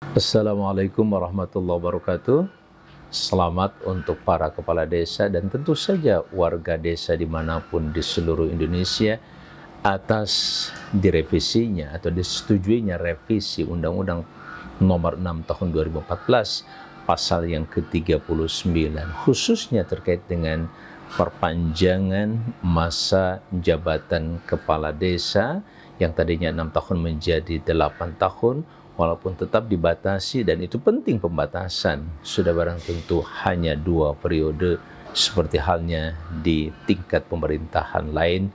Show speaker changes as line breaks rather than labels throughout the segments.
Assalamualaikum warahmatullahi wabarakatuh. Selamat untuk para kepala desa dan tentu saja warga desa dimanapun di seluruh Indonesia atas direvisinya atau disetujuinya revisi Undang-Undang Nomor 6 Tahun 2014 pasal yang ke-39 khususnya terkait dengan perpanjangan masa jabatan kepala desa yang tadinya 6 tahun menjadi 8 tahun walaupun tetap dibatasi, dan itu penting pembatasan, sudah barang tentu hanya 2 periode seperti halnya di tingkat pemerintahan lain,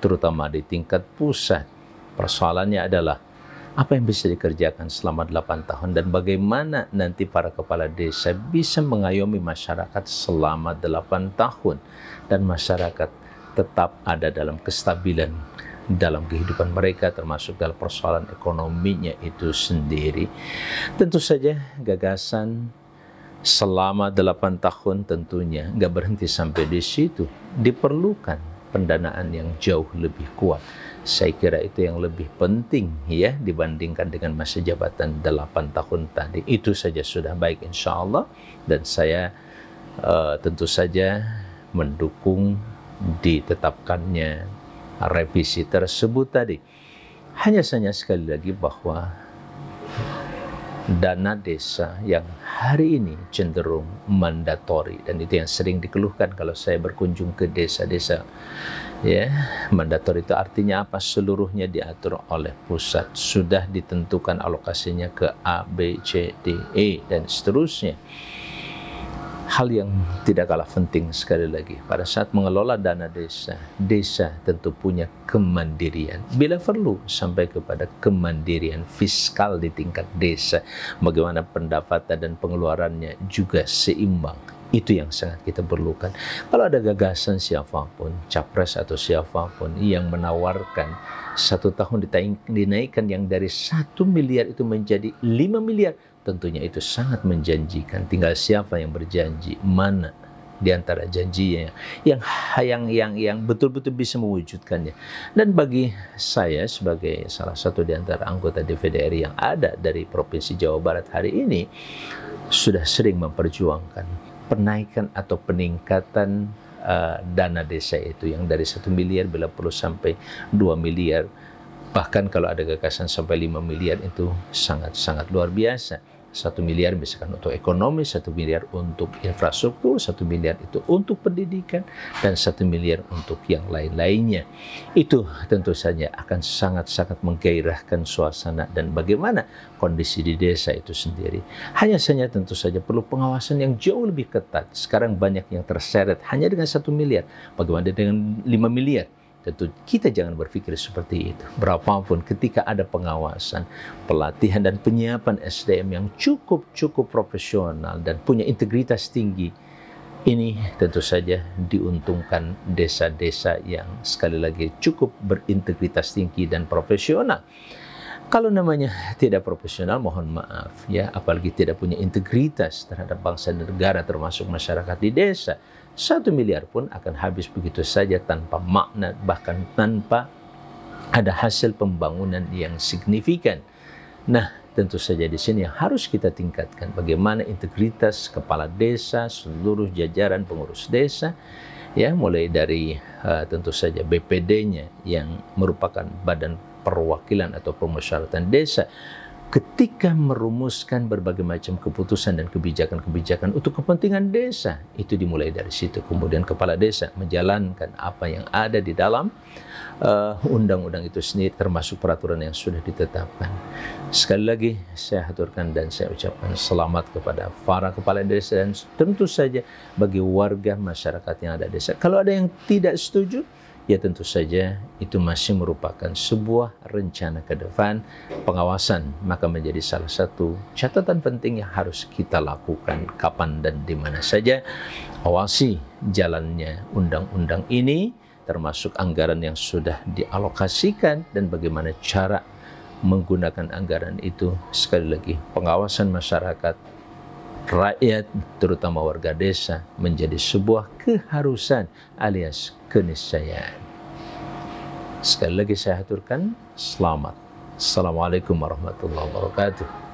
terutama di tingkat pusat. Persoalannya adalah apa yang bisa dikerjakan selama 8 tahun dan bagaimana nanti para kepala desa bisa mengayomi masyarakat selama 8 tahun dan masyarakat tetap ada dalam kestabilan dalam kehidupan mereka, termasuk dalam persoalan ekonominya itu sendiri. Tentu saja gagasan selama 8 tahun tentunya nggak berhenti sampai di situ. Diperlukan pendanaan yang jauh lebih kuat. Saya kira itu yang lebih penting ya dibandingkan dengan masa jabatan 8 tahun tadi. Itu saja sudah baik insya Allah, dan saya tentu saja mendukung ditetapkannya revisi tersebut tadi. Hanya saja sekali lagi bahwa dana desa yang hari ini cenderung mandatori, dan itu yang sering dikeluhkan kalau saya berkunjung ke desa-desa. Ya, mandatori itu artinya apa? Seluruhnya diatur oleh pusat, sudah ditentukan alokasinya ke A, B, C, D, E dan seterusnya. Hal yang tidak kalah penting sekali lagi pada saat mengelola dana desa, desa tentu punya kemandirian. Bila perlu sampai kepada kemandirian fiskal di tingkat desa, bagaimana pendapatan dan pengeluarannya juga seimbang. Itu yang sangat kita perlukan. Kalau ada gagasan siapapun, capres atau siapapun yang menawarkan 1 tahun dinaikkan yang dari 1 miliar itu menjadi 5 miliar, tentunya itu sangat menjanjikan. Tinggal siapa yang berjanji, mana di antara janjinya yang betul-betul bisa mewujudkannya. Dan bagi saya sebagai salah satu di antara anggota DPD RI yang ada dari Provinsi Jawa Barat hari ini, sudah sering memperjuangkan penaikan atau peningkatan dana desa itu yang dari 1 miliar bila perlu sampai 2 miliar. Bahkan kalau ada gagasan sampai 5 miliar itu sangat-sangat luar biasa. 1 miliar misalkan untuk ekonomi, 1 miliar untuk infrastruktur, 1 miliar itu untuk pendidikan, dan 1 miliar untuk yang lain-lainnya. Itu tentu saja akan sangat-sangat menggairahkan suasana dan bagaimana kondisi di desa itu sendiri. Hanya saja tentu saja perlu pengawasan yang jauh lebih ketat. Sekarang banyak yang terseret hanya dengan 1 miliar. Bagaimana dengan 5 miliar? Tentu kita jangan berpikir seperti itu. Berapapun ketika ada pengawasan, pelatihan dan penyiapan SDM yang cukup profesional dan punya integritas tinggi, ini tentu saja diuntungkan desa-desa yang sekali lagi cukup berintegritas tinggi dan profesional. Kalau namanya tidak profesional, mohon maaf ya, apalagi tidak punya integritas terhadap bangsa dan negara termasuk masyarakat di desa, 1 miliar pun akan habis begitu saja tanpa makna, bahkan tanpa ada hasil pembangunan yang signifikan. Nah, tentu saja di sini yang harus kita tingkatkan bagaimana integritas kepala desa, seluruh jajaran pengurus desa, ya, mulai dari tentu saja BPD-nya yang merupakan badan perwakilan atau permusyawaratan desa, ketika merumuskan berbagai macam keputusan dan kebijakan-kebijakan untuk kepentingan desa, itu dimulai dari situ. Kemudian kepala desa menjalankan apa yang ada di dalam undang-undang itu sendiri, termasuk peraturan yang sudah ditetapkan. Sekali lagi saya haturkan dan saya ucapkan selamat kepada para kepala desa dan tentu saja bagi warga masyarakat yang ada di desa. Kalau ada yang tidak setuju, ya tentu saja itu masih merupakan sebuah rencana ke depan. Pengawasan maka menjadi salah satu catatan penting yang harus kita lakukan kapan dan di mana saja. Awasi jalannya undang-undang ini, termasuk anggaran yang sudah dialokasikan dan bagaimana cara menggunakan anggaran itu. Sekali lagi, pengawasan masyarakat, rakyat, terutama warga desa, menjadi sebuah keharusan alias keniscayaan. Sekali lagi saya haturkan selamat. Assalamualaikum warahmatullahi wabarakatuh.